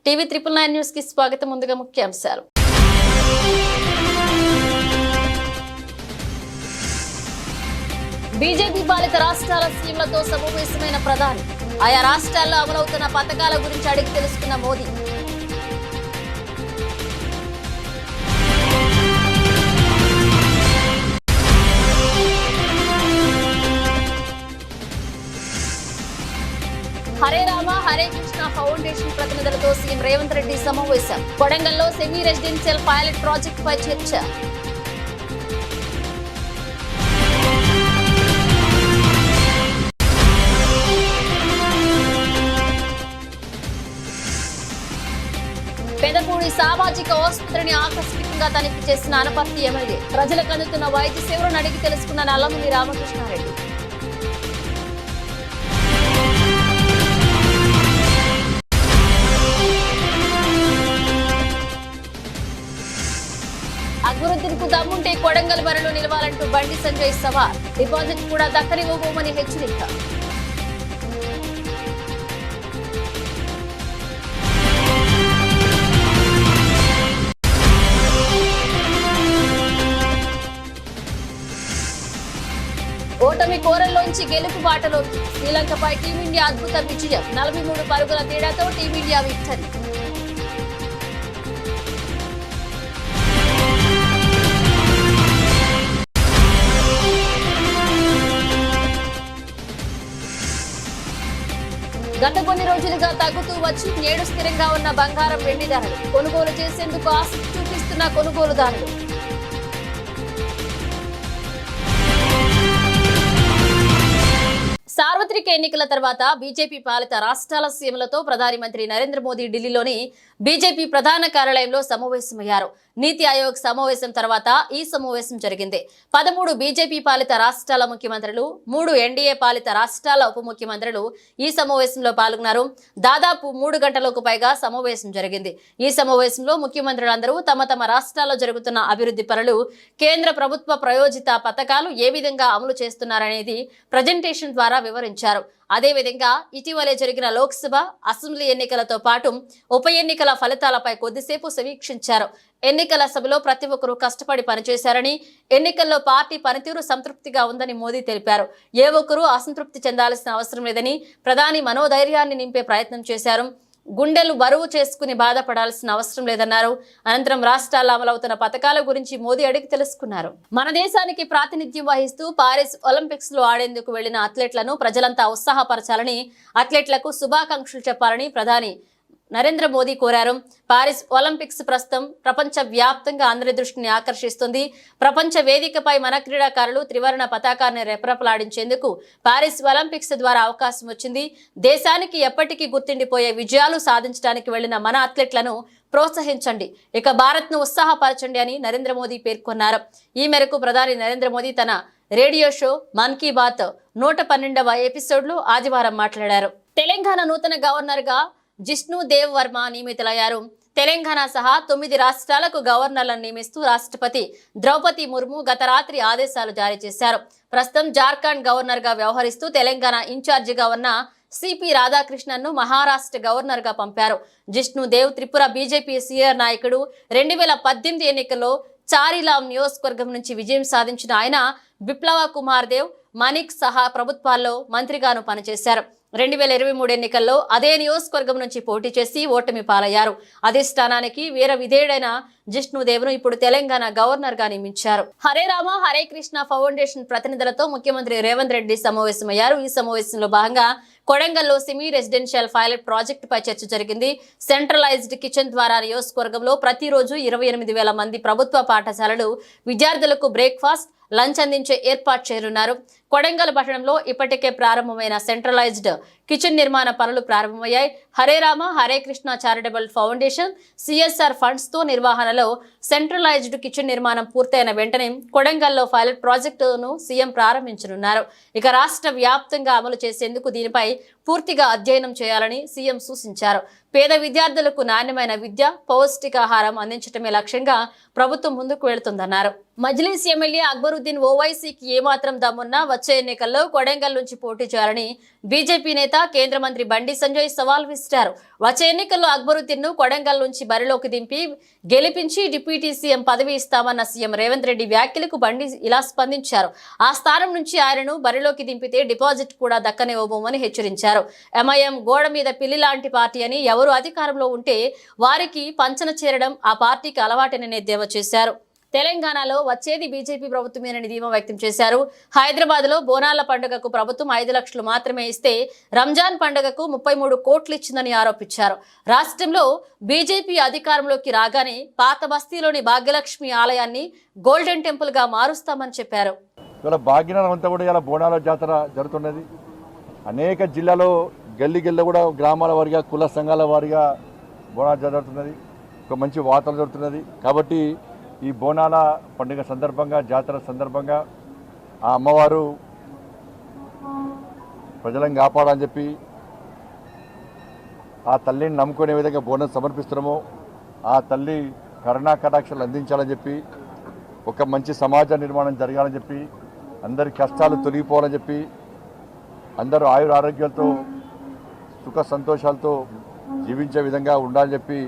TV 999 news కి స్వాగతం. ముందుగా ముఖ్యాంశాలు. బీజేపీ పాలిత రాష్ట్రాల సీఎంలతో సమావేశమైన ప్రధాని. ఆయా రాష్ట్రాల్లో అమలవుతున్న పథకాల గురించి అడిగి తెలుసుకున్న మోదీ. హరే రామ హరే కృష్ణ ఫౌండేషన్ ప్రతినిధులతో సీఎం రేవంత్ రెడ్డి సమావేశం. కొడంగల్లో సెమీ రెసిడెన్షియల్ పైలట్ ప్రాజెక్టు పై చర్చ. పెదపూడి సామాజిక ఆసుపత్రిని ఆకస్మికంగా తనిఖీ చేసిన అనపర్తి ఎమ్మెల్యే. ప్రజలకు అందుతున్న వైద్య సేవలను అడిగి తెలుసుకున్న నల్లమల్లి రామకృష్ణారెడ్డి. అభివృద్ధికి దమ్ముంటే కొడంగల్ బరిలో నిలవాలంటూ బండి సంజయ్ సవాల్. డిపాజిట్ కూడా దక్కనివ్వబోమని హెచ్చరిక. ఓటమి కోరల్లోంచి గెలుపు బాటలోకి. శ్రీలంకపై టీమిండియా అద్భుత విజయం. 43 పరుగుల తేడాతో టీమిండియా విక్టరీ. గత కొన్ని రోజులుగా తగ్గుతూ వచ్చి నేడు స్థిరంగా ఉన్న బంగారం వెండి ధరలు. కొనుగోలు చేసేందుకు ఆసక్తి చూపిస్తున్న కొనుగోలుదారులు. సార్వత్రిక ఎన్నికల తర్వాత బీజేపీ పాలిత రాష్ట్రాల సీఎంలతో ప్రధాని మంత్రి నరేంద్ర మోదీ ఢిల్లీలోని బీజేపీ ప్రధాన కార్యాలయంలో సమావేశమయ్యారు. నీతి ఆయోగ్ సమావేశం తర్వాత ఈ సమావేశం జరిగింది. 13 బీజేపీ పాలిత రాష్ట్రాల ముఖ్యమంత్రులు, 3 ఎన్డీఏ పాలిత రాష్ట్రాల ఉప ముఖ్యమంత్రులు ఈ సమావేశంలో పాల్గొన్నారు. దాదాపు 3 గంటలకు పైగా సమావేశం జరిగింది. ఈ సమావేశంలో ముఖ్యమంత్రులందరూ తమ తమ రాష్ట్రాల్లో జరుగుతున్న అభివృద్ధి పనులు, కేంద్ర ప్రభుత్వ ప్రయోజిత పథకాలు ఏ విధంగా అమలు చేస్తున్నారనేది ప్రజెంటేషన్ ద్వారా వివరించారు. అదేవిధంగా ఇటీవలే జరిగిన లోక్సభ, అసెంబ్లీ ఎన్నికలతో పాటు ఉప ఎన్నికల ఫలితాలపై కొద్దిసేపు సమీక్షించారు. ఎన్నికల సభలో ప్రతి ఒక్కరూ కష్టపడి పనిచేశారని, ఎన్నికల్లో పార్టీ పనితీరు సంతృప్తిగా ఉందని మోదీ తెలిపారు. ఏ ఒక్కరూ అసంతృప్తి చెందాల్సిన అవసరం లేదని ప్రధాని మనోధైర్యాన్ని నింపే ప్రయత్నం చేశారు. గుండెలు బరువు చేసుకుని బాధపడాల్సిన అవసరం లేదన్నారు. అనంతరం రాష్ట్రాల్లో అమలవుతున్న పథకాల గురించి మోదీ అడిగి తెలుసుకున్నారు. మన దేశానికి ప్రాతినిధ్యం వహిస్తూ పారిస్ ఒలింపిక్స్ లో ఆడేందుకు వెళ్లిన అథ్లెట్లను ప్రజలంతా ఉత్సాహపరచాలని, అథ్లెట్లకు శుభాకాంక్షలు చెప్పాలని ప్రధాని నరేంద్ర మోదీ కోరారు. పారిస్ ఒలింపిక్స్ ప్రస్తుతం ప్రపంచ వ్యాప్తంగా అందరి దృష్టిని ఆకర్షిస్తుంది. ప్రపంచ వేదికపై మన క్రీడాకారులు త్రివర్ణ పతాకాన్ని రెపరెపలాడించేందుకు పారిస్ ఒలింపిక్స్ ద్వారా అవకాశం వచ్చింది. దేశానికి ఎప్పటికీ గుర్తుండిపోయే విజయాలు సాధించడానికి వెళ్లిన మన అథ్లెట్లను ప్రోత్సహించండి, ఇక భారత్ ను ఉత్సాహపరచండి అని నరేంద్ర మోదీ పేర్కొన్నారు. ఈ మేరకు ప్రధాని నరేంద్ర మోదీ తన రేడియో షో మన్ కీ బాత్ 112వ ఎపిసోడ్లో ఆదివారం మాట్లాడారు. తెలంగాణ నూతన గవర్నర్ గా జిష్ణు దేవ్ వర్మ నియమితులయ్యారు. తెలంగాణ సహా 9 రాష్ట్రాలకు గవర్నర్లను నియమిస్తూ రాష్ట్రపతి ద్రౌపది ముర్ము గత రాత్రి ఆదేశాలు జారీ చేశారు. ప్రస్తుతం జార్ఖండ్ గవర్నర్ గా వ్యవహరిస్తూ తెలంగాణ ఇన్ఛార్జిగా ఉన్న సిపి రాధాకృష్ణన్ ను మహారాష్ట్ర గవర్నర్ గా పంపారు. జిష్ణు దేవ్ త్రిపుర బీజేపీ సీనియర్ నాయకుడు. 2018 ఎన్నికల్లో చారిలాం నియోజకవర్గం నుంచి విజయం సాధించిన ఆయన బిప్లవ కుమార్ దేవ్, మణిక్ సహా ప్రభుత్వాల్లో మంత్రిగాను పనిచేశారు. 2023 ఎన్నికల్లో అదే నియోజకవర్గం నుంచి పోటీ చేసి ఓటమి పాలయ్యారు. అదే స్థానానికి వీర విధేయుడైన జిష్ణుదేవ్ను ఇప్పుడు తెలంగాణ గవర్నర్ గా నియమించారు. హరే రామ హరే కృష్ణ ఫౌండేషన్ ప్రతినిధులతో ముఖ్యమంత్రి రేవంత్ రెడ్డి సమావేశమయ్యారు. ఈ సమావేశంలో భాగంగా కొడంగల్లో సెమీ రెసిడెన్షియల్ పైలట్ ప్రాజెక్టు పై చర్చ జరిగింది. సెంట్రలైజ్డ్ కిచెన్ ద్వారా నియోజకవర్గంలో ప్రతిరోజు 28,000 మంది ప్రభుత్వ పాఠశాలలు విద్యార్థులకు బ్రేక్ఫాస్ట్, లంచ్ అందించే ఏర్పాటు చేయనున్నారు. కొడంగల్ పట్టణంలో ఇప్పటికే ప్రారంభమైన సెంట్రలైజ్డ్ కిచెన్ నిర్మాణ పనులు ప్రారంభమయ్యాయి. Hare Rama Hare Krishna charitable foundation CSR funds తో నిర్వహణలో సెంట్రలైజ్డ్ కిచెన్ నిర్మాణం పూర్తయిన వెంటనే కొడంగల్లో పైలట్ ప్రాజెక్టును సీఎం ప్రారంభించనున్నారు. ఇక రాష్ట్ర వ్యాప్తంగా అమలు చేసేందుకు దీనిపై పూర్తిగా అధ్యయనం చేయాలని సీఎం సూచించారు. పేద విద్యార్థులకు నాణ్యమైన విద్య, పౌష్టికాహారం అందించడమే లక్ష్యంగా ప్రభుత్వం ముందుకు వెళుతుందన్నారు. మజ్లిస్ ఎమ్మెల్యే అక్బరుద్దీన్ ఓవైసీకి ఏమాత్రం దమ్మున్నా వచ్చే ఎన్నికల్లో కొడంగల్ నుంచి పోటీ చేయాలని బీజేపీ నేత కేంద్ర మంత్రి బండి సంజయ్ సవాల్ విసిరారు. వచ్చే ఎన్నికల్లో అక్బరుద్దీన్ ను కొడంగల్ నుంచి బరిలోకి దింపి గెలిపించి డిప్యూటీ సీఎం పదవి ఇస్తామన్న సీఎం రేవంత్ రెడ్డి వ్యాఖ్యలకు బండి ఇలా స్పందించారు. ఆ స్థానం నుంచి ఆయనను బరిలోకి దింపితే డిపాజిట్ కూడా దక్కనివ్వబోమని హెచ్చరించారు. ఎంఐఎం గోడ మీద పిల్లి లాంటి పార్టీ అని ఎవరు అధికారంలో ఉంటే వారికి పంచన చేరడం ఆ పార్టీకి అలవాటని ఎద్దేవా చేశారు. తెలంగాణలో వచ్చేది బీజేపీ ప్రభుత్వమేనని ధీమా వ్యక్తం చేశారు. హైదరాబాద్ లో బోనాల పండుగకు ప్రభుత్వం 5 లక్షలు మాత్రమే ఇస్తే రంజాన్ పండుగకు 33 కోట్లు ఇచ్చిందని ఆరోపించారు. రాష్ట్రంలో బీజేపీ అధికారంలోకి రాగానే పాత బస్తీలోని భాగ్యలక్ష్మి ఆలయాన్ని గోల్డెన్ టెంపుల్ గా మారుస్తామని చెప్పారు. భాగ్యనగరం అంతా కూడా ఇలా బోనాల జాతర జరుగుతున్నది. అనేక జిల్లాలో గల్లీ కూడా గ్రామాల వారిగా కుల సంఘాల వారిగా బోనాలు జరుగుతున్నది. ఒక మంచి వాతావరణం జరుగుతున్నది. కాబట్టి ఈ బోనాల పండుగ సందర్భంగా, జాతర సందర్భంగా ఆ అమ్మవారు ప్రజలను కాపాడని చెప్పి ఆ తల్లిని నమ్ముకునే విధంగా బోనం సమర్పిస్తున్నామో ఆ తల్లి కరుణా కటాక్షాలు అందించాలని చెప్పి, ఒక మంచి సమాజ నిర్మాణం జరగాలని చెప్పి, అందరి కష్టాలు తొలగిపోవాలని చెప్పి, అందరూ ఆయుర ఆరోగ్యాలతో సుఖ సంతోషాలతో జీవించే విధంగా ఉండాలని చెప్పి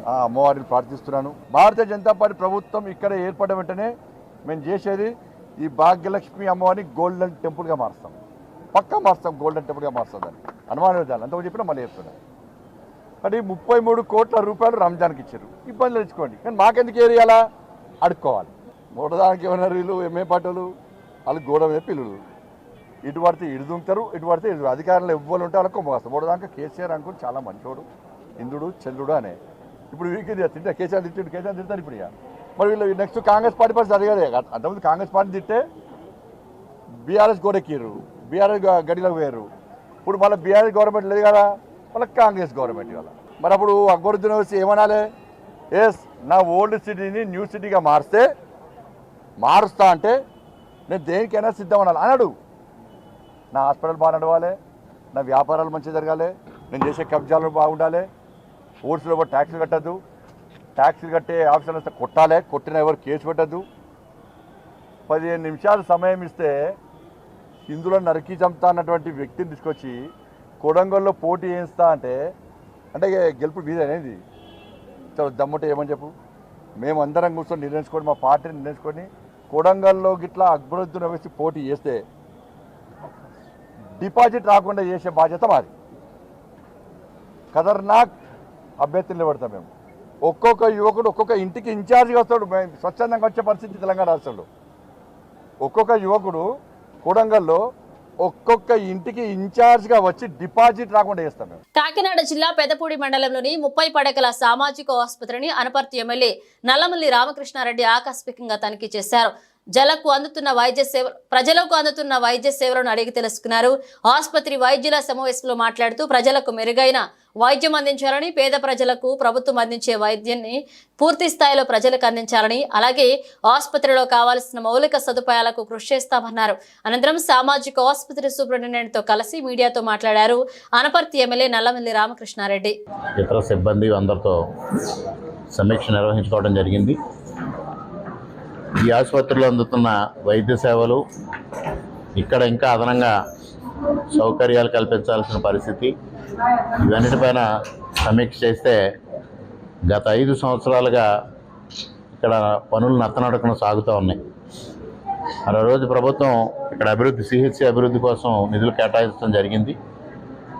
ఆ అమ్మవారిని ప్రార్థిస్తున్నాను. భారతీయ జనతా పార్టీ ప్రభుత్వం ఇక్కడ ఏర్పడిన వెంటనే మేము చేసేది ఈ భాగ్యలక్ష్మి అమ్మవారిని గోల్డెన్ టెంపుల్గా మారుస్తాం. పక్కా మారుస్తాం, గోల్డెన్ టెంపుల్గా మారుస్తాం. దాన్ని అనుమానం విధాలు అంతకు చెప్పినా మళ్ళీ చెప్తున్నాను. కానీ 33 కోట్ల రూపాయలు రంజాన్కి ఇచ్చారు. ఇబ్బందులు తెచ్చుకోండి, కానీ మాకెందుకు ఏరియాలా అడుక్కోవాలి. మూడదానికి ఏమైనా వీళ్ళు ఎంఏ పాటలు వాళ్ళు గోడ మీద పిల్లలు ఇటు పడితే ఇటు దుంకుతారు, ఇటు పడితే ఇటు. అధికారంలో ఎవ్వరు ఉంటే వాళ్ళకు మోస్తారు. మూడదాకా కేసీఆర్ అనుకుని చాలా మంచోడు, ఇంద్రుడు చంద్రుడు అనే. ఇప్పుడు వీరికి తింటే కేసీఆర్ తిడతారు ఇప్పుడు. మరి వీళ్ళు నెక్స్ట్ కాంగ్రెస్ పార్టీ పరిస్థితి అడిగారు. అంతకుముందు కాంగ్రెస్ పార్టీ తిట్టే బీఆర్ఎస్ గోడెక్కిర్రు, బీఆర్ఎస్ గడిలోకి పోయారు. ఇప్పుడు మళ్ళీ బీఆర్ఎస్ గవర్నమెంట్ లేదు కదా, మళ్ళీ కాంగ్రెస్ గవర్నమెంట్ కదా. మరి అప్పుడు అక్బరుద్దీన్ వచ్చి ఏమనాలి? ఎస్, నా ఓల్డ్ సిటీని న్యూ సిటీగా మారుస్తా అంటే నేను దేనికైనా సిద్ధం అనాలి అన్నాడు. నా హాస్పిటల్ బాగా నడవాలి, నా వ్యాపారాలు మంచిగా జరగాలి, నేను చేసే కబ్జాలు బాగుండాలి, ఓట్స్లో కూడా ట్యాక్సులు కట్టద్దు, ట్యాక్సులు కట్టే ఆఫీసర్లు వస్తే కొట్టాలి, కొట్టిన ఎవరు కేసు పెట్టద్దు. 15 నిమిషాలు సమయం ఇస్తే హిందువులను నరికి చంపుతా అన్నటువంటి వ్యక్తిని తీసుకొచ్చి కొడంగల్లో పోటీ చేయిస్తా అంటే గెలుపు మీద అనేది చాలా దమ్ముంటే ఏమని చెప్పు. మేము అందరం కూర్చొని నిర్ణయించుకొని, మా పార్టీని నిర్ణయించుకొని కొడంగల్లో గిట్లా అక్బరుద్దీన్ వేసి పోటీ చేస్తే డిపాజిట్ రాకుండా చేసే బాధ్యత మాది. ఖతర్నాక్ అభ్యర్థులు నిలబడతాం మేము. ఒక్కొక్క యువకుడు ఒక్కొక్క ఇంటికి ఇన్ఛార్జిగా వస్తాడు. స్వచ్ఛందంగా వచ్చే పరిస్థితి తెలంగాణ రాష్ట్రంలో. ఒక్కొక్క యువకుడు కొడంగల్లో ఒక్కొక్క ఇంటికి ఇన్ఛార్జ్గా వచ్చి డిపాజిట్ రాకుండా చేస్తాం మేము. కాకినాడ జిల్లా పెదపూడి మండలంలోని 30 పడకల సామాజిక ఆసుపత్రిని అనపర్తి ఎమ్మెల్యే నల్లమల్లి రామకృష్ణారెడ్డి ఆకస్మికంగా తనిఖీ చేశారు. ప్రజలకు అందుతున్న వైద్య సేవలను అడిగి తెలుసుకున్నారు. ఆసుపత్రి వైద్యుల సమావేశంలో మాట్లాడుతూ ప్రజలకు మెరుగైన వైద్యం అందించాలని, పేద ప్రజలకు ప్రభుత్వం అందించే వైద్యాన్ని పూర్తి స్థాయిలో ప్రజలకు అందించాలని, అలాగే ఆసుపత్రిలో కావాల్సిన మౌలిక సదుపాయాలకు కృషి చేస్తామన్నారు. అనంతరం సామాజిక ఆసుపత్రి సూపరింటెండెంట్ తో కలిసి మీడియాతో మాట్లాడారు అనపర్తి ఎమ్మెల్యే నల్లమల్లి రామకృష్ణారెడ్డి. ఇతర సిబ్బంది అందరితో సమీక్ష నిర్వహించుకోవడం జరిగింది. ఈ ఆసుపత్రిలో అందుతున్న వైద్య సేవలు, ఇక్కడ ఇంకా అదనంగా సౌకర్యాలు కల్పించాల్సిన పరిస్థితి, ఇవన్నిటిపైన సమీక్ష చేస్తే గత 5 సంవత్సరాలుగా ఇక్కడ పనులు నత్తనడకన సాగుతూ ఉన్నాయి. మరో రోజు ప్రభుత్వం ఇక్కడ సిహెచ్సి అభివృద్ధి కోసం నిధులు కేటాయించడం జరిగింది.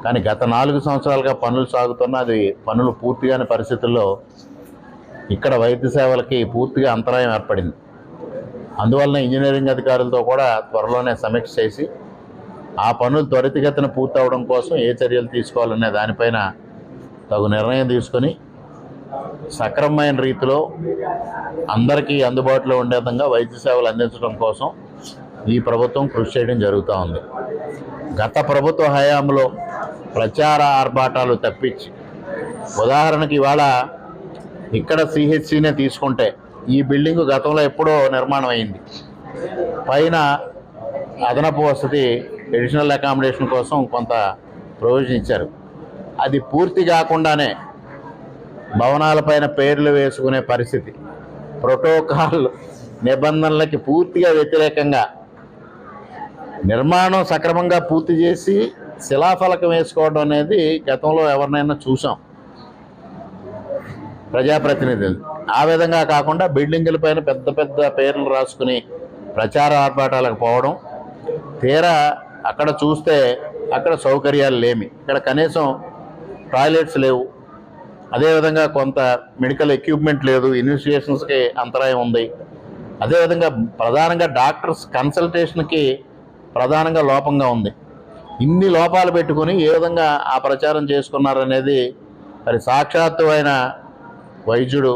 కానీ గత 4 సంవత్సరాలుగా పనులు సాగుతున్న అది పనులు పూర్తిగాని పరిస్థితుల్లో ఇక్కడ వైద్య సేవలకి పూర్తిగా అంతరాయం ఏర్పడింది. అందువలన ఇంజనీరింగ్ అధికారులతో కూడా త్వరలోనే సమీక్ష చేసి ఆ పనులు త్వరితగతిన పూర్తవడం కోసం ఏ చర్యలు తీసుకోవాలనే దానిపైన తగు నిర్ణయం తీసుకొని సక్రమమైన రీతిలో అందరికీ అందుబాటులో ఉండే విధంగా వైద్య సేవలు అందించడం కోసం ఈ ప్రభుత్వం కృషి చేయడం జరుగుతూ ఉంది. గత ప్రభుత్వ హయాంలో ప్రచార ఆర్భాటాలు తప్పించి, ఉదాహరణకి ఇవాళ ఇక్కడ సిహెచ్సినే తీసుకుంటే ఈ బిల్డింగు గతంలో ఎప్పుడో నిర్మాణం అయింది. పైన అదనపు వసతి, అడిషనల్ అకామిడేషన్ కోసం కొంత ప్రొవిజన్ ఇచ్చారు. అది పూర్తి కాకుండానే భవనాలపైన పేర్లు వేసుకునే పరిస్థితి, ప్రోటోకాల్ నిబంధనలకి పూర్తిగా వ్యతిరేకంగా నిర్మాణం సక్రమంగా పూర్తి చేసి శిలాఫలకం వేసుకోవడం అనేది గతంలో ఎవరినైనా చూసాం ప్రజాప్రతినిధులు. ఆ విధంగా కాకుండా బిల్డింగుల పైన పెద్ద పెద్ద పేర్లు రాసుకుని ప్రచార ఆర్భాటాలకు పోవడం, తీరా అక్కడ చూస్తే అక్కడ సౌకర్యాలు లేమి, ఇక్కడ కనీసం టాయిలెట్స్ లేవు, అదేవిధంగా కొంత మెడికల్ ఎక్విప్మెంట్ లేదు, ఇన్వెస్టిగేషన్స్కి అంతరాయం ఉంది, అదేవిధంగా ప్రధానంగా డాక్టర్స్ కన్సల్టేషన్కి ప్రధానంగా లోపంగా ఉంది. ఇన్ని లోపాలు పెట్టుకుని ఏ విధంగా ఆ ప్రచారం చేసుకున్నారనేది మరి సాక్షాత్తు అయిన వైద్యుడు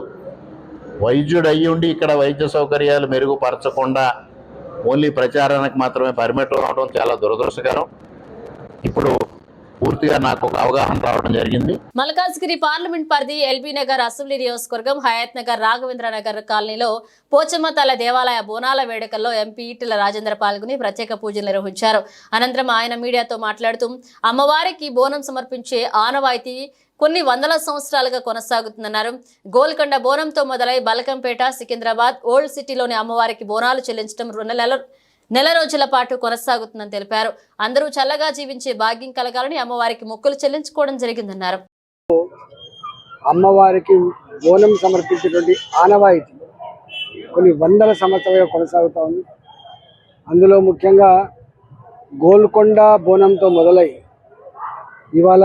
అయ్యి ఉండి ఇక్కడ వైద్య సౌకర్యాలు మెరుగుపరచకుండా ఓన్లీ ప్రచారానికి మాత్రమే పరిమితం అవడం చాలా దురదృష్టకరం. ఇప్పుడు పూర్తిగా నాకు ఒక అవగాహన రావడం జరిగింది. మల్కాజ్గిరి పార్లమెంట్ పరిధి ఎల్బీ నగర్ అసెంబ్లీ నియోజకవర్గం హయాత్ నగర్ రాఘవేంద్ర నగర్ కాలనీలో పోచమ్మ తల్ల దేవాలయ బోనాల వేడుకల్లో ఎంపీ ఈటెల రాజేందర్ పాల్గొని ప్రత్యేక పూజలు నిర్వహించారు. అనంతరం ఆయన మీడియాతో మాట్లాడుతూ అమ్మవారికి బోనం సమర్పించే ఆనవాయితీ కొన్ని వందల సంవత్సరాలుగా కొనసాగుతుందన్నారు. గోల్కొండ బోనంతో మొదలై బలకంపేట, సికింద్రాబాద్, ఓల్డ్ సిటీలోని అమ్మవారికి బోనాలు చెల్లించడం నెల రోజుల పాటు కొనసాగుతుందని తెలిపారు. అందరూ చల్లగా జీవించే భాగ్యం కలగాలని అమ్మవారికి మొక్కులు చెల్లించుకోవడం జరిగిందన్నారు. అమ్మవారికి బోనం సమర్పించేటువంటి ఆనవాయితీ కొన్ని వందల సంవత్సరాలుగా కొనసాగుతూ ఉంది. అందులో ముఖ్యంగా గోల్కొండ బోనంతో మొదలై ఇవాళ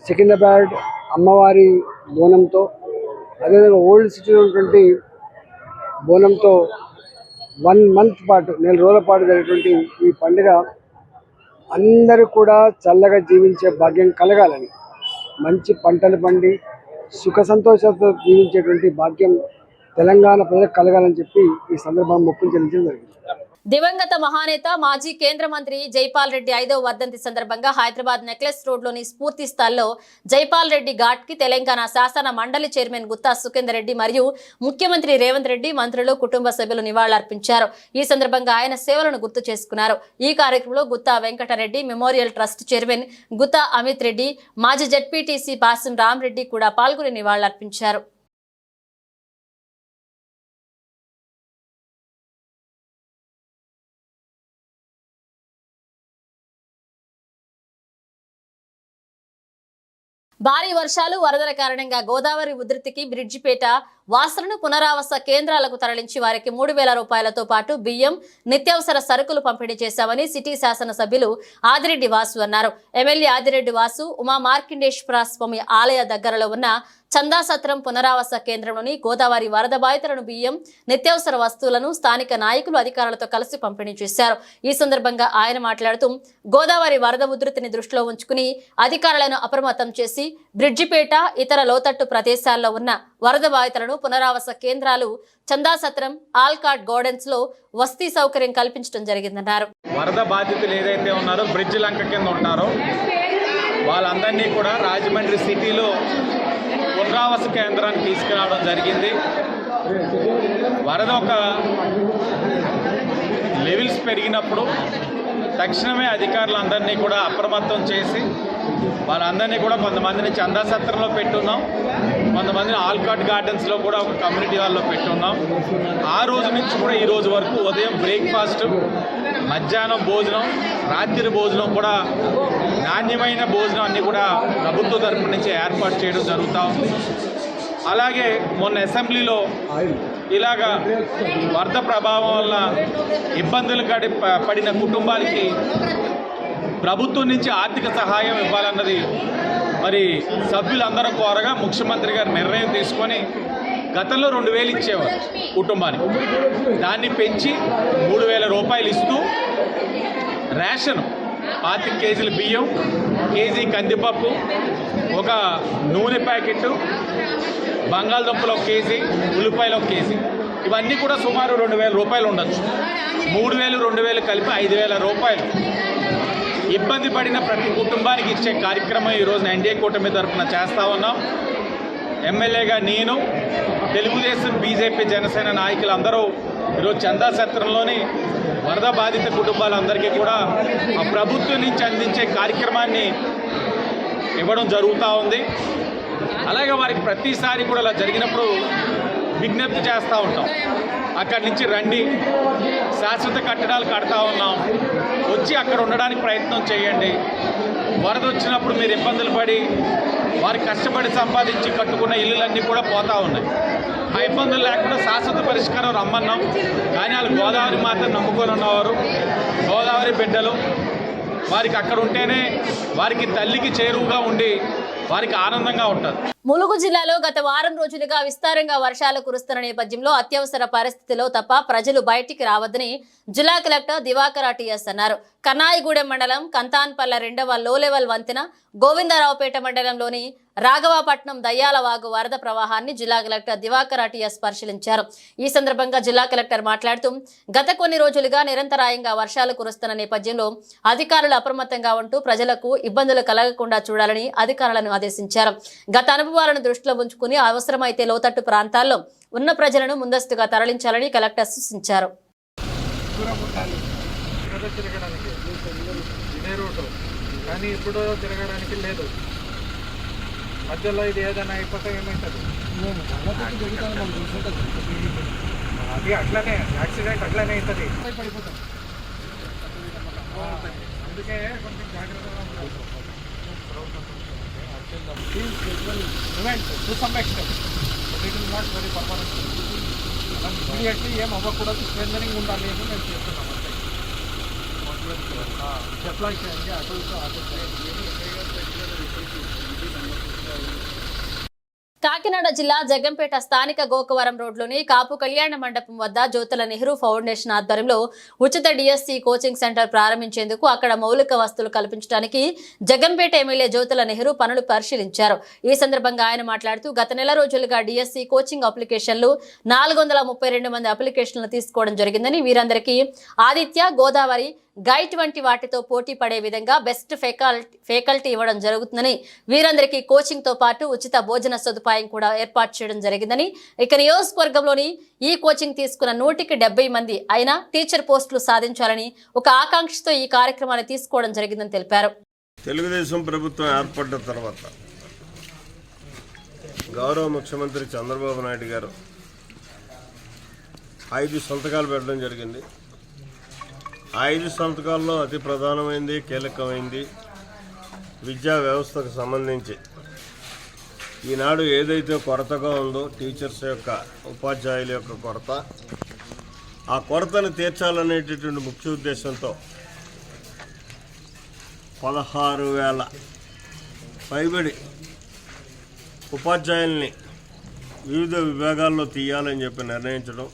సికింద్రాబాద్ అమ్మవారి బోనంతో, అదేవిధంగా ఓల్డ్ సిటీలో ఉన్నటువంటి బోనంతో 1 మంత్ పాటు, నెల రోజుల పాటు జరిగేటువంటి ఈ పండుగ అందరూ కూడా చల్లగా జీవించే భాగ్యం కలగాలని, మంచి పంటలు పండి సుఖ సంతోషాలతో జీవించేటువంటి భాగ్యం తెలంగాణ ప్రజలకు కలగాలని చెప్పి ఈ సందర్భంగా మొక్కులు చెల్లించడం జరిగింది. దివంగత మహానేత మాజీ కేంద్ర మంత్రి జైపాల్ రెడ్డి 5వ వర్ధంతి సందర్భంగా హైదరాబాద్ నెక్లెస్ రోడ్లోని స్ఫూర్తి స్థల్లో జైపాల్ రెడ్డి ఘాట్ కి తెలంగాణ శాసన మండలి చైర్మన్ గుత్తా సుఖేందర్ రెడ్డి మరియు ముఖ్యమంత్రి రేవంత్ రెడ్డి, మంత్రులు, కుటుంబ సభ్యులు నివాళులర్పించారు. ఈ సందర్భంగా ఆయన సేవలను గుర్తు చేసుకున్నారు. ఈ కార్యక్రమంలో Gutta Venkata Reddy, memorial trust chairman Gutta Amit Reddy, మాజీ జెడ్పీటీసీ పాసిం రామరెడ్డి కూడా పాల్గొని నివాళులర్పించారు. భారీ వర్షాలు, వరదల కారణంగా గోదావరి ఉధృతికి బ్రిడ్జిపేట వాసులను పునరావాస కేంద్రాలకు తరలించి వారికి 3,000 రూపాయలతో పాటు బియ్యం, నిత్యావసర సరుకులు పంపిణీ చేశామని సిటీ శాసన సభ్యులు ఆదిరెడ్డి వాసు అన్నారు. ఎమ్మెల్యే ఆదిరెడ్డి వాసు ఉమా మార్కండేశ్వర స్వామి ఆలయ దగ్గరలో ఉన్న చందాసత్రం పునరావాస కేంద్రంలోని గోదావరి వరద బాధితులను బియ్యం, నిత్యావసర వస్తువులను స్థానిక నాయకులు, అధికారులతో కలిసి పంపిణీ చేశారు. ఈ సందర్భంగా ఆయన మాట్లాడుతూ గోదావరి వరద ఉధృతిని దృష్టిలో ఉంచుకుని అధికారులను అప్రమత్తం చేసి బ్రిడ్జిపేట, ఇతర లోతట్టు ప్రదేశాల్లో ఉన్న వరద బాధితులను పునరావాస కేంద్రాలు చందాసత్రం, ఆల్కాట్ గార్డెన్స్ లో వసతి సౌకర్యం కల్పించడం జరిగిందన్నారు. వరద బాధితులు ఏదైతే ఉన్నారో బ్రిడ్జ్ లంక కింద ఉంటారో వాళ్ళందరినీ కూడా రాజమండ్రి సిటీలో పునరావాస కేంద్రానికి తీసుకురావడం జరిగింది. వరద ఒక లెవెల్స్ పెరిగినప్పుడు తక్షణమే అధికారులందరినీ కూడా అప్రమత్తం చేసి వాళ్ళందరినీ కూడా కొంతమందిని చందాసత్రంలో పెట్టున్నాం, కొంతమందిని ఆల్కాట్ గార్డెన్స్లో కూడా ఒక కమ్యూనిటీ హాల్లో పెట్టున్నాం. ఆ రోజు నుంచి కూడా ఈ రోజు వరకు ఉదయం బ్రేక్ఫాస్ట్, మధ్యాహ్నం భోజనం, రాత్రి భోజనం కూడా నాణ్యమైన భోజనం అన్నీ కూడా ప్రభుత్వ తరపు నుంచి ఏర్పాటు చేయడం జరుగుతూ ఉంది. అలాగే మొన్న అసెంబ్లీలో ఇలాగా వరద ప్రభావం వల్ల ఇబ్బందులు పడిన కుటుంబానికి ప్రభుత్వం నుంచి ఆర్థిక సహాయం ఇవ్వాలన్నది మరి సభ్యులందరూ కోరగా ముఖ్యమంత్రి గారు నిర్ణయం తీసుకొని గతంలో 2,000 ఇచ్చేవారు కుటుంబానికి, దాన్ని పెంచి 3,000 రూపాయలు ఇస్తూ రేషన్ 25 కేజీల బియ్యం, కేజీ కందిపప్పు, ఒక నూనె ప్యాకెట్, బంగాళదుంపలు 1 కేజీ, ఉల్లిపాయలు 1 కేజీ, ఇవన్నీ కూడా సుమారు 2,000 రూపాయలు ఉండొచ్చు. 3,000, 2,000 కలిపి 5,000 రూపాయలు ఇబ్బంది పడిన ప్రతి కుటుంబానికి ఇచ్చే కార్యక్రమం ఈరోజు ఎన్డీఏ కూటమి తరఫున చేస్తా ఉన్నాం. ఎమ్మెల్యేగా నేను, తెలుగుదేశం, బీజేపీ, జనసేన నాయకులందరూ ఈరోజు చందాసత్రంలోని వరద బాధిత కుటుంబాలందరికీ కూడా ఆ ప్రభుత్వం నుంచి అందించే కార్యక్రమాన్ని ఇవ్వడం జరుగుతూ ఉంది. అలాగే వారికి ప్రతిసారి కూడా అలా జరిగినప్పుడు విజ్ఞప్తి చేస్తూ ఉంటాం, అక్కడి నుంచి రండి, శాశ్వత కట్టడాలు కడతా ఉన్నాం, వచ్చి అక్కడ ఉండడానికి ప్రయత్నం చేయండి. వరద వచ్చినప్పుడు మీరు ఇబ్బందులు పడి వారు కష్టపడి సంపాదించి కట్టుకున్న ఇల్లులన్నీ కూడా పోతూ ఉన్నాయి. ఆ ఇబ్బందులు లేకుండా శాశ్వత పరిష్కారం రమ్మన్నాం. కానీ వాళ్ళు గోదావరి మాత్రం నమ్ముకొని ఉన్నవారు, గోదావరి బిడ్డలు, వారికి అక్కడ ఉంటేనే వారికి తల్లికి చేరువుగా ఉండి వారికి ఆనందంగా ఉంటుంది. ములుగు జిల్లాలో గత వారం రోజులుగా విస్తారంగా వర్షాలు కురుస్తున్న నేపథ్యంలో అత్యవసర పరిస్థితిలో తప్ప ప్రజలు బయటికి రావద్దని జిల్లా కలెక్టర్ దివాకర్ టిఎస్ అన్నారు. కన్నాయిగూడెం మండలం కంతాన్పల్ల 2వ లో లెవెల్ వంతెన, గోవిందరావుపేట మండలంలోని రాఘవాపట్నం దయ్యాలవాగు వరద ప్రవాహాన్ని జిల్లా కలెక్టర్ దివాకర్ టిఎస్ పరిశీలించారు. ఈ సందర్భంగా జిల్లా కలెక్టర్ మాట్లాడుతూ గత కొన్ని రోజులుగా నిరంతరాయంగా వర్షాలు కురుస్తున్న నేపథ్యంలో అధికారులు అప్రమత్తంగా ఉంటూ ప్రజలకు ఇబ్బందులు కలగకుండా చూడాలని అధికారులను ఆదేశించారు. గత అనుభవాలను దృష్టిలో ఉంచుకుని అవసరమైతే లోతట్టు ప్రాంతాల్లో ఉన్న ప్రజలను ముందస్తుగా తరలించాలని కలెక్టర్ సూచించారు. కానీ ఇప్పుడు తిరగడానికి లేదు. మధ్యలో ఇది ఏదైనా అయిపోతే ఏమవుతుంది? అది అట్లనే యాక్సిడెంట్ అట్లనే అవుతుంది, పడిపోతాం. అందుకే కొంచెం జాగ్రత్తగా ఉండాలి. To some extent it is not very permanent. Immediately ఏం అవ్వకూడదు, స్ట్రెంథనింగ్ ఉండాలి అని మేము చేస్తున్నాం. అంతే అప్లై చేయండి. కాకినాడ జిల్లా జగంపేట స్థానిక గోకవరం రోడ్లోని కాపు కళ్యాణ మండపం వద్ద జ్యోతుల నెహ్రూ ఫౌండేషన్ ఆధ్వర్యంలో ఉచిత డిఎస్సి కోచింగ్ సెంటర్ ప్రారంభించేందుకు అక్కడ మౌలిక వసతులు కల్పించడానికి జగంపేట ఎమ్మెల్యే జ్యోతుల నెహ్రూ పనులు పరిశీలించారు. ఈ సందర్భంగా ఆయన మాట్లాడుతూ గత నెల రోజులుగా డిఎస్సి కోచింగ్ అప్లికేషన్లు 432 మంది అప్లికేషన్లు తీసుకోవడం జరిగిందని, వీరందరికీ ఆదిత్య, గోదావరి, గైట్ వంటి వాటితో పోటీ పడే విధంగా బెస్ట్ ఫ్యాకల్టీ ఇవ్వడం జరుగుతుందని, వీరందరికీ కోచింగ్ తో పాటు ఉచిత భోజన సదుపాయం కూడా ఏర్పాటు చేయడం జరిగిందని, ఇక నియోజకవర్గంలోని ఈ కోచింగ్ తీసుకున్న 170 మంది అయినా టీచర్ పోస్టులు సాధించాలని ఒక ఆకాంక్షతో ఈ కార్యక్రమాన్ని తీసుకోవడం జరిగిందని తెలిపారు. తెలుగుదేశం ప్రభుత్వం ఏర్పడ్డ తర్వాత గౌరవ ముఖ్యమంత్రి చంద్రబాబు నాయుడు గారు 5 సంతకాలు పెట్టడం జరిగింది. 5 సంతకాల్లో అతి ప్రధానమైంది, కీలకమైంది విద్యా వ్యవస్థకు సంబంధించి ఈనాడు ఏదైతే కొరతగా ఉందో టీచర్స్ యొక్క, ఉపాధ్యాయుల యొక్క కొరత, ఆ కొరతను తీర్చాలనేటటువంటి ముఖ్య ఉద్దేశంతో 16,000 పైబడి ఉపాధ్యాయుల్ని వివిధ విభాగాల్లో తీయాలని చెప్పి నిర్ణయించడం,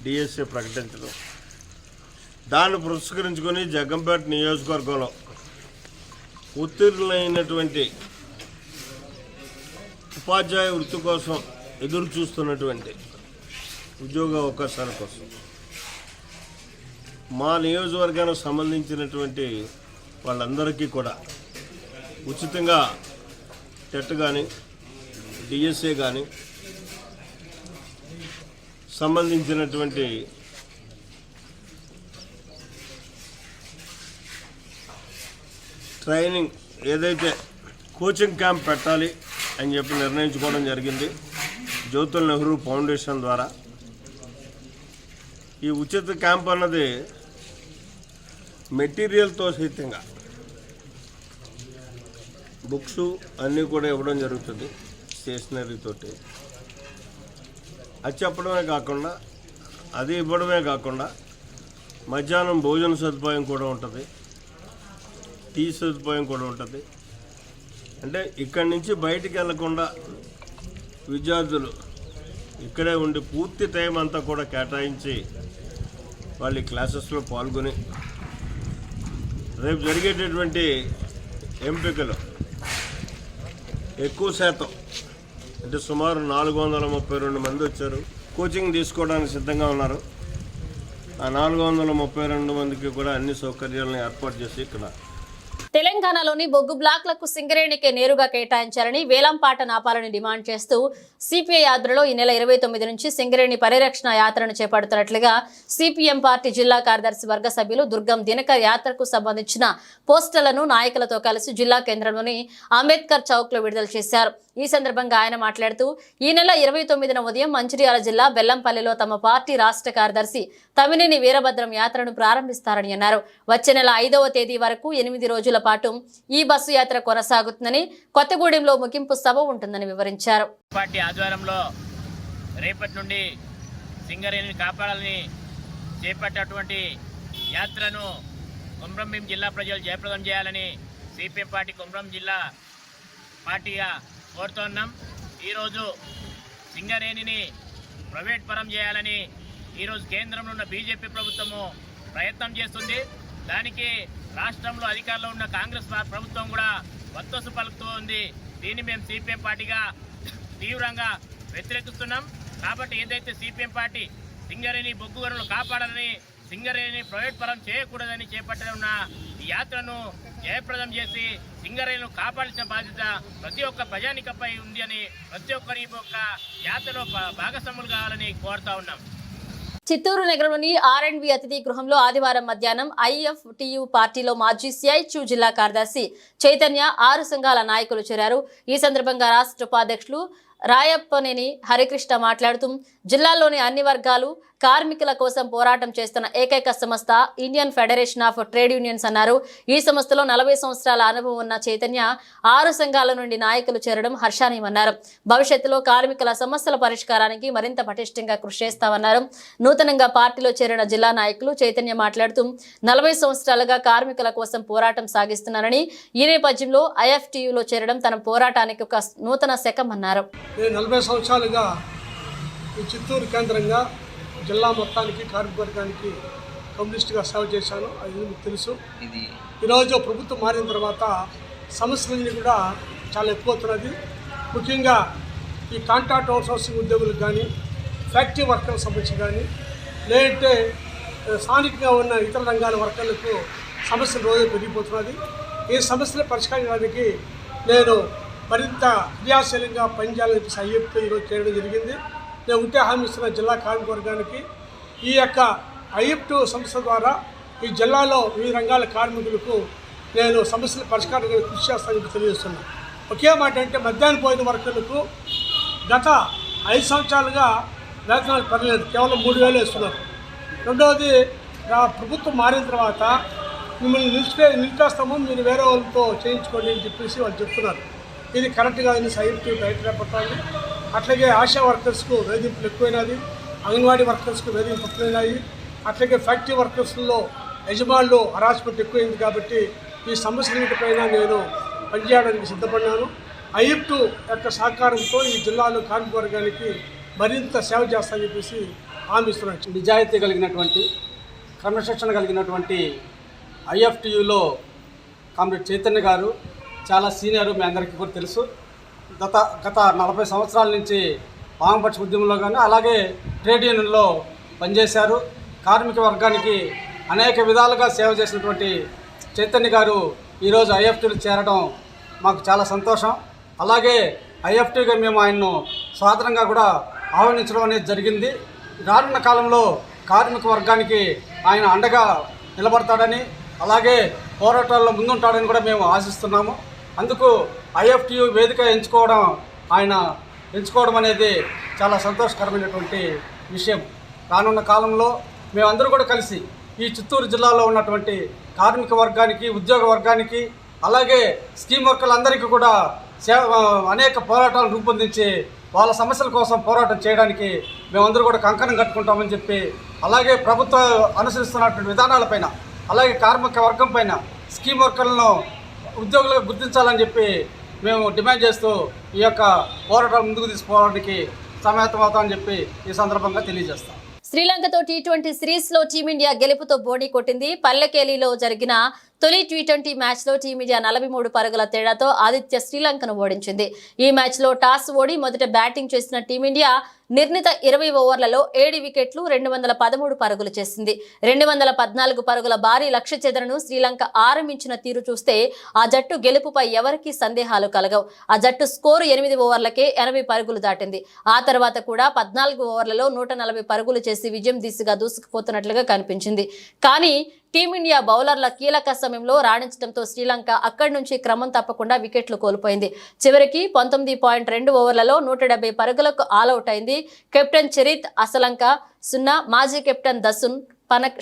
డిఎస్సి ప్రకటించడం, దాన్ని పురస్కరించుకొని జగంపేట నియోజకవర్గంలో ఉత్తీర్ణులైనటువంటి ఉపాధ్యాయ వృత్తి కోసం ఎదురు చూస్తున్నటువంటి ఉద్యోగ అవకాశాల కోసం మా నియోజకవర్గానికి సంబంధించినటువంటి వాళ్ళందరికీ కూడా ఉచితంగా టెట్ కానీ డిఎస్ఏ కానీ సంబంధించినటువంటి ట్రైనింగ్ ఏదైతే కోచింగ్ క్యాంప్ పెట్టాలి అని చెప్పి నిర్ణయించుకోవడం జరిగింది. జ్యోతుల నెహ్రూ ఫౌండేషన్ ద్వారా ఈ ఉచిత క్యాంప్ అన్నది మెటీరియల్తో సహితంగా బుక్స్ అన్నీ కూడా ఇవ్వడం జరుగుతుంది. స్టేషనరీతోటి అది చెప్పడమే కాకుండా, అది ఇవ్వడమే కాకుండా మధ్యాహ్నం భోజన సదుపాయం కూడా ఉంటుంది, టీ సదుపాయం కూడా ఉంటుంది. అంటే ఇక్కడి నుంచి బయటికి వెళ్లకుండా విద్యార్థులు ఇక్కడే ఉండి పూర్తి టైం అంతా కూడా కేటాయించి వాళ్ళ క్లాసెస్లో పాల్గొని రేపు జరిగేటటువంటి ఎంపికలు ఎక్కువ శాతం, అంటే సుమారు 432 మంది వచ్చారు, కోచింగ్ తీసుకోవడానికి సిద్ధంగా ఉన్నారు. ఆ 432 మందికి కూడా అన్ని సౌకర్యాలను ఏర్పాటు చేసి ఇక్కడ తెలంగాణలోని బొగ్గు బ్లాక్లకు సింగరేణికే నేరుగా కేటాయించాలని వేలంపాట నాపాలని డిమాండ్ చేస్తూ సిపిఐ ఆధ్వర్యంలో ఈ నెల 29 నుంచి సింగరేణి పరిరక్షణ యాత్రను చేపడుతున్నట్లుగా సిపిఎం పార్టీ జిల్లా కార్యదర్శి వర్గ సభ్యులు దుర్గం దినకర్ యాత్రకు సంబంధించిన పోస్టర్లను నాయకులతో కలిసి జిల్లా కేంద్రంలోని అంబేద్కర్ చౌక్ లో విడుదల చేశారు. ఈ సందర్భంగా ఆయన మాట్లాడుతూ ఈ నెల 29న ఉదయం మంచిర్యాల జిల్లా బెల్లంపల్లిలో తమ పార్టీ రాష్ట్ర కార్యదర్శి తమ్మినేని వీరభద్రం యాత్రను ప్రారంభిస్తారని అన్నారు. వచ్చే నెల 5వ తేదీ వరకు 8 రోజుల పాటు ఈ బస్సు యాత్ర కొనసాగుతుందని, కొత్తగూడెంలో ముగింపు సభ ఉంటుందని వివరించారు. పార్టీ ఆధ్వర్యంలో రేపటి నుండి సింగరేణిని కాపాడాలని చేపట్టేటువంటి యాత్రను కొమరంభీం జిల్లా ప్రజలు జయప్రదం చేయాలని సిపిఎం పార్టీ కొమరం జిల్లా పార్టీగా కోరుతున్నాం. ఈరోజు సింగరేణిని ప్రైవేట్ పరం చేయాలని ఈరోజు కేంద్రంలో ఉన్న బీజేపీ ప్రభుత్వము ప్రయత్నం చేస్తుంది. దానికి రాష్ట్రంలో అధికారంలో ఉన్న కాంగ్రెస్ ప్రభుత్వం కూడా వత్తసు పలుకుతూ ఉంది. దీన్ని మేము సిపిఎం పార్టీగా తీవ్రంగా వ్యతిరేకిస్తున్నాం. కాబట్టి ఏదైతే సిపిఎం పార్టీ సింగరేణి బొగ్గు గనులు కాపాడాలని, సింగరేణిని ప్రైవేట్ పరం చేయకూడదని చేపట్టిన ఈ యాత్రను జయప్రదం చేసి సింగరేణిని కాపాడాల్సిన బాధ్యత ప్రతి ఒక్క ప్రజానికపై ఉంది అని ప్రతి ఒక్కరి యొక్క యాత్రలో భాగస్వాములు కావాలని కోరుతా ఉన్నాం. చిత్తూరు నగరంలోని R&B అతిథి గృహంలో ఆదివారం మధ్యాహ్నం IFTU పార్టీలో మాజీ CITU జిల్లా కార్యదర్శి చైతన్య 6 సంఘాల నాయకులు చేరారు. ఈ సందర్భంగా రాష్ట్ర ఉపాధ్యక్షులు రాయప్పనేని హరికృష్ణ మాట్లాడుతూ జిల్లాలోని అన్ని వర్గాలు కార్మికుల కోసం పోరాటం చేస్తున్న ఏకైక సంస్థ Indian federation of trade unions అన్నారు. ఈ సంస్థలో 40 సంవత్సరాల అనుభవం ఉన్న చైతన్య 6 సంఘాల నుండి నాయకులు చేరడం హర్షానీయమన్నారు. భవిష్యత్తులో కార్మికుల సమస్యల పరిష్కారానికి మరింత పటిష్టంగా కృషి చేస్తామన్నారు. నూతనంగా పార్టీలో చేరిన జిల్లా నాయకులు చైతన్య మాట్లాడుతూ 40 సంవత్సరాలుగా కార్మికుల కోసం పోరాటం సాగిస్తున్నారని, ఈ నేపథ్యంలో IFTUలో చేరడం తన పోరాటానికి ఒక నూతన శకమన్నారు. 40 సంవత్సరాలుగా ఈ చిత్తూరు కేంద్రంగా జిల్లా మొత్తానికి కార్మిక వర్గానికి కమ్యూనిస్ట్గా సేవ చేశాను. అది మీకు తెలుసు. ఈరోజు ప్రభుత్వం మారిన తర్వాత సమస్యలన్నీ కూడా చాలా ఎక్కువవుతున్నది. ముఖ్యంగా ఈ కాంట్రాక్ట్ అవుట్సోర్సింగ్ ఉద్యోగులకు కానీ, ఫ్యాక్టరీ వర్కర్ల సమస్య కానీ, లేదంటే స్థానికంగా ఉన్న ఇతర రంగాల వర్కర్లకు సమస్యలు రోజు పెరిగిపోతున్నది. ఈ సమస్యలు పరిష్కరించడానికి నేను మరింత క్రియాశీలంగా పనిచేయాలని IFTU ఈరోజు చేయడం జరిగింది. నేను ఉంటే హామీ ఇస్తున్న జిల్లా కార్మిక వర్గానికి ఈ యొక్క IFTU సంస్థ ద్వారా ఈ జిల్లాలో వివిధ రంగాల కార్మికులకు నేను సమస్యల పరిష్కారానికి కృషి చేస్తానని తెలియజేస్తున్నాను. ఒకే మాట అంటే మధ్యాహ్న భోజన వర్కర్లకు గత 5 సంవత్సరాలుగా వేతనాలు పెరగలేదు, కేవలం 3,000 ఇస్తున్నారు. రెండవది ప్రభుత్వం మారిన తర్వాత మిమ్మల్ని నిలిపేస్తాము, మీరు వేరే వాళ్ళతో చేయించుకోండి అని చెప్పేసి వాళ్ళు చెప్తున్నారు. ఇది కరెక్ట్గా IFTU బయటపడాలి. అట్లాగే ఆశా వర్కర్స్కు వేధింపులు ఎక్కువైనది, అంగన్వాడీ వర్కర్స్కు వేధింపులు ఎక్కువైనాయి. అట్లాగే ఫ్యాక్టరీ వర్కర్స్లో యజమానులు హరాస్మెంట్ ఎక్కువైంది. కాబట్టి ఈ సమస్యలన్నిటిపైన నేను పనిచేయడానికి సిద్ధపడినాను. IFTU యొక్క సహకారంతో ఈ జిల్లాలో కార్మిక వర్గానికి మరింత సేవ చేస్తానని చెప్పేసి హామీ ఇస్తున్నాను. నిజాయితీ కలిగినటువంటి, క్రమశిక్షణ కలిగినటువంటి IFTUలో కామ్రేడ్ చైతన్య గారు చాలా సీనియర్, మీ అందరికీ కూడా తెలుసు. గత 40 సంవత్సరాల నుంచి వామపక్ష ఉద్యమంలో కానీ, అలాగే ట్రేడ్ యూనియన్లో పనిచేశారు. కార్మిక వర్గానికి అనేక విధాలుగా సేవ చేసినటువంటి చైతన్య గారు ఈరోజు IFTUలో చేరడం మాకు చాలా సంతోషం. అలాగే IFTUగా మేము ఆయన్ను సాధారణంగా కూడా ఆహ్వానించడం అనేది జరిగింది. రానున్న కాలంలో కార్మిక వర్గానికి ఆయన అండగా నిలబడతాడని, అలాగే పోరాటాల్లో ముందుంటాడని కూడా మేము ఆశిస్తున్నాము. అందుకు IFTU వేదిక ఎంచుకోవడం అనేది చాలా సంతోషకరమైనటువంటి విషయం. రానున్న కాలంలో మేమందరూ కూడా కలిసి ఈ చిత్తూరు జిల్లాలో ఉన్నటువంటి కార్మిక వర్గానికి, ఉద్యోగ వర్గానికి, అలాగే స్కీమ్ వర్కర్లందరికీ కూడా అనేక పోరాటాలు రూపొందించి వాళ్ళ సమస్యల కోసం పోరాటం చేయడానికి మేమందరూ కూడా కంకణం కట్టుకుంటామని చెప్పి, అలాగే ప్రభుత్వం అనుసరిస్తున్నటువంటి విధానాలపైన, అలాగే కార్మిక వర్గం పైన, స్కీమ్ వర్కర్లను ఉద్యోగులుగా గుర్తించాలని చెప్పి మేము డిమాండ్ చేస్తూ ఈ యొక్క పోరాటాలు ముందుకు తీసుకోవడానికి సమాయత్తమవుతామని చెప్పి ఈ సందర్భంగా తెలియజేస్తాం. శ్రీలంకతో T20 సిరీస్ లో టీమిండియా గెలుపుతో బోణీ కొట్టింది. పల్లెకేలిలో జరిగిన తొలి టీ20 మ్యాచ్లో టీమిండియా 43 పరుగుల తేడాతో ఆతిథ్య శ్రీలంకను ఓడించింది. ఈ మ్యాచ్లో టాస్ ఓడి మొదట బ్యాటింగ్ చేసిన టీమిండియా నిర్ణీత 20 ఓవర్లలో 7 వికెట్లు 213 పరుగులు చేసింది. 214 పరుగుల భారీ లక్ష్య ఛేదనను శ్రీలంక ఆరంభించిన తీరు చూస్తే ఆ జట్టు గెలుపుపై ఎవరికీ సందేహాలు కలగవు. ఆ జట్టు స్కోరు 8 ఓవర్లకే 80 పరుగులు దాటింది. ఆ తర్వాత కూడా 14 ఓవర్లలో 140 పరుగులు చేసి విజయం దిశగా దూసుకుపోతున్నట్లుగా కనిపించింది. కానీ టీమిండియా బౌలర్ల కీలక సమయంలో రాణించడంతో శ్రీలంక అక్కడి నుంచి క్రమం తప్పకుండా వికెట్లు కోల్పోయింది. చివరికి 19.2 ఓవర్లలో 170 పరుగులకు ఆలౌట్ అయింది. కెప్టెన్ చరిత్ అసలంక 0, మాజీ కెప్టెన్ దసున్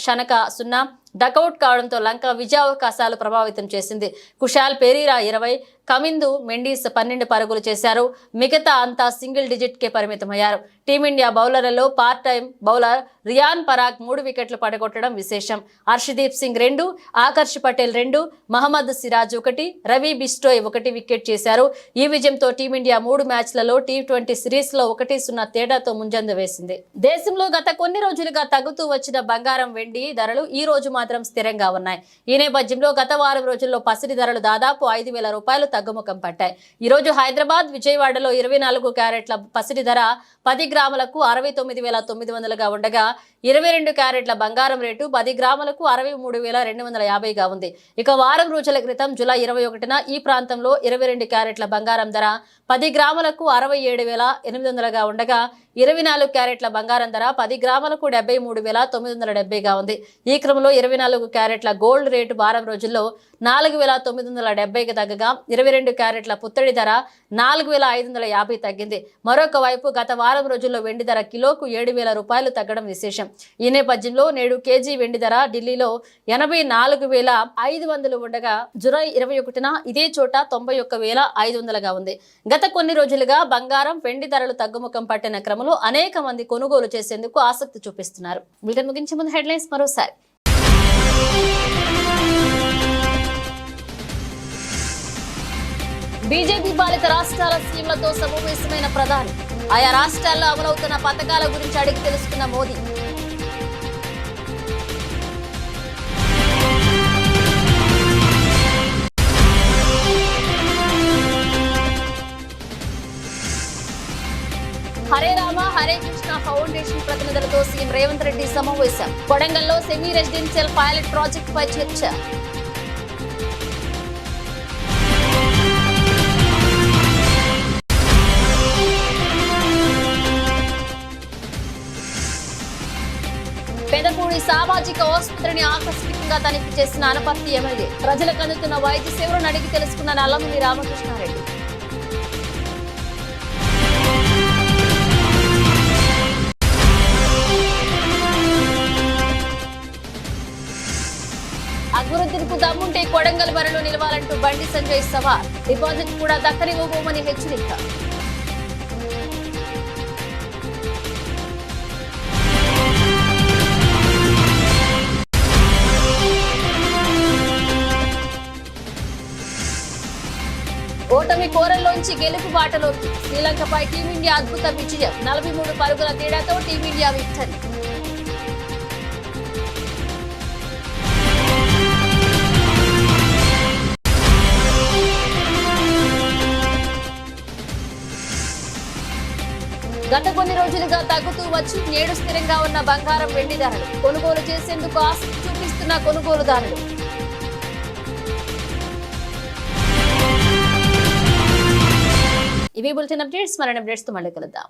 షనక 0 డకౌట్ కావడంతో లంక విజయావకాశాలు ప్రభావితం చేసింది. కుషాల్ పెరీరా 20, కమిందు మెండిస్ 12 పరుగులు చేశారు. మిగతా అంతా సింగిల్ డిజిట్ కే పరిమితమయ్యారు. టీమిండియా బౌలర్లలో part time bowler Riyan Parag 3 వికెట్లు పడగొట్టడం విశేషం. హర్షదీప్ సింగ్ 2, ఆకర్ష్ పటేల్ 2, మహమ్మద్ సిరాజ్ 1, రవి బిస్టోయ్ 1 వికెట్ చేశారు. ఈ విజయంతో టీమిండియా 3 మ్యాచ్లలో టీ20 సిరీస్ లో 1-0 తేడాతో ముంజందు వేసింది. దేశంలో గత కొన్ని రోజులుగా తగ్గుతూ వచ్చిన బంగారం, వెండి ధరలు ఈ రోజు మాత్రం స్థిరంగా ఉన్నాయి. ఈ నేపథ్యంలో గత వారం రోజుల్లో పసిడి ధరలు దాదాపు 5,000 రూపాయలు తగ్గుముఖం పట్టాయి. ఈ రోజు హైదరాబాద్, విజయవాడలో 24 క్యారెట్ల పసిడి ధర 10 గ్రాములకు 69,900గా ఉండగా 22 క్యారెట్ల బంగారం రేటు 10 గ్రాములకు 63,250గా ఉంది. ఇక వారం రోజుల క్రితం జూలై 21న ఈ ప్రాంతంలో 22 క్యారెట్ల బంగారం ధర 10 గ్రాములకు 67,800గా ఉండగా 24 క్యారెట్ల బంగారం ధర 10 గ్రాములకు 73,970గా ఉంది. ఈ క్రమంలో 24 క్యారెట్ల గోల్డ్ రేటు వారం రోజుల్లో 4,970కి తగ్గగా 22 క్యారెట్ల పుత్తడి ధర 4,550 తగ్గింది. మరొక వైపు గత వారం రోజుల్లో వెండి ధర కిలోకు 7,000 రూపాయలు తగ్గడం విశేషం. ఈ నేపథ్యంలో నేడు కేజీ వెండి ధర ఢిల్లీలో 84,500 ఉండగా జూలై 21న ఇదే చోట 91,500గా ఉంది. గత కొన్ని రోజులుగా బంగారం, వెండి ధరలు తగ్గుముఖం పట్టిన క్రమంలో అనేక మంది కొనుగోలు చేసేందుకు ఆసక్తి చూపిస్తున్నారు. బులెటిన్ ముగించే ముందు హెడ్లైన్స్ మరోసారి. బీజేపీ పాలిత రాష్ట్రాల సీఎంలతో సమావేశమైన ప్రధాని. ఆయా రాష్ట్రాల్లో అమలవుతున్న పథకాల గురించి అడిగి తెలుసుకున్న మోదీ. హరే రామ హరే కృష్ణ ఫౌండేషన్ ప్రతినిధులతో సీఎం రేవంత్ రెడ్డి సమావేశం. కొడంగల్లో సెమీ రెసిడెన్షియల్ పైలట్ ప్రాజెక్టు పై చర్చ. పెదపూడి సామాజిక ఆసుపత్రిని ఆకస్మికంగా తనిఖీ చేసిన అనపర్తి ఎమ్మెల్యే. ప్రజలకు అందుతున్న వైద్య సేవలను అడిగి తెలుసుకున్న నల్లమల్లి రామకృష్ణారెడ్డి. అక్బరుద్దీన్కు దమ్ముంటే కొడంగల్ బరిలో నిలవాలంటూ బండి సంజయ్ సవాల్. డిపాజిట్ కూడా దక్కనివ్వబోమని హెచ్చరిక. ఓటమి కోరల్లోంచి గెలుపు బాటలోకి. శ్రీలంకపై టీమిండియా అద్భుత విజయం. 43 పరుగుల తేడాతో టీమిండియా విక్టరీ. గత కొన్ని రోజులుగా తగ్గుతూ వచ్చి నేడు స్థిరంగా ఉన్న బంగారం, వెండి ధరలు. కొనుగోలు చేసేందుకు ఆసక్తి చూపిస్తున్న కొనుగోలుదారులు. ఇవి బులెటిన్ అప్డేట్స్. మరిన్ని అప్డేట్స్ తో మళ్ళీ కలుద్దాం.